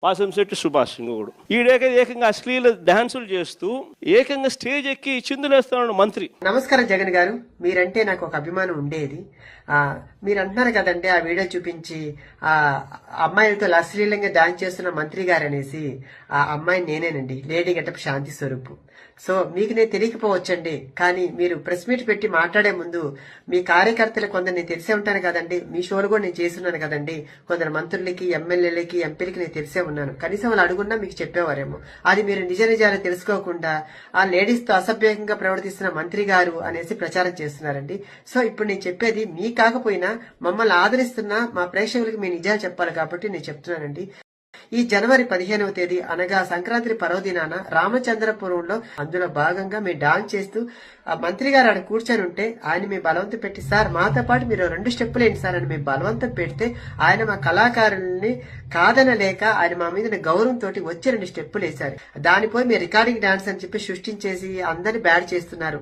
వాసంశెట్టి సుభాష్ ఇంకొకడు ఏకంగా అశ్లీల డాన్సులు చేస్తూ ఏకంగా స్టేజ్ ఎక్కి చిందులేస్తున్నాడు మంత్రి. నమస్కారం జగన్ గారు, మీరంటే నాకు ఒక అభిమానం ఉండేది. మీరు అంటున్నారు కదండి ఆ వీడియో చూపించి ఆ అమ్మాయిలతో అశ్లీలంగా డాన్స్ చేస్తున్న మంత్రి గారు అనేసి. ఆ అమ్మాయి నేనేనండి, లేడీ గెటప్ శాంతి స్వరూప్. సో మీకు నేను తెలియకపోవచ్చండి, కానీ మీరు ప్రెస్ మీట్ పెట్టి మాట్లాడే ముందు మీ కార్యకర్తలు కొందరు నేను తెలిసే ఉంటాను కదండి, మీ షోలు కూడా నేను చేస్తున్నాను కదండి, కొందరు మంత్రులకి ఎమ్మెల్యేలకి ఎంపీలకి నేను తెలిసే ఉన్నాను. కనీసం వాళ్ళు అడుగున్నా మీకు చెప్పేవారేమో. అది మీరు నిజ నిజాలు తెలుసుకోకుండా ఆ లేడీస్ తో అసభ్యంగా ప్రవర్తిస్తున్న మంత్రి గారు అనేసి ప్రచారం చేస్తున్నారండి. సో ఇప్పుడు నేను చెప్పేది మీ కాకపోయినా మమ్మల్ని ఆదరిస్తున్న మా ప్రేక్షకులకి మీ నిజాలు చెప్పాలి కాబట్టి నేను చెప్తున్నానండి. ఈ జనవరి 15వ తేదీ అనగా సంక్రాంతి పర్వదినాన రామచంద్రపురంలో అందులో భాగంగా మీరు డాన్స్ చేస్తూ ఆ మంత్రి గారు ఆడ కూర్చొని ఉంటే ఆయన మీ బలవంతం పెట్టి, సార్ మాతో పాటు మీరు 2 స్టెప్పులు ఏంటి సార్ అని మీ బలవంతం పెడితే ఆయన మా కళాకారుల్ని కాదనలేక ఆయన మా మీద గౌరవంతో వచ్చి 2 స్టెప్పులు వేశారు. దానిపోయి మీరు రికార్డింగ్ డాన్స్ అని చెప్పి సృష్టించేసి అందరిని బ్యాడ్ చేస్తున్నారు.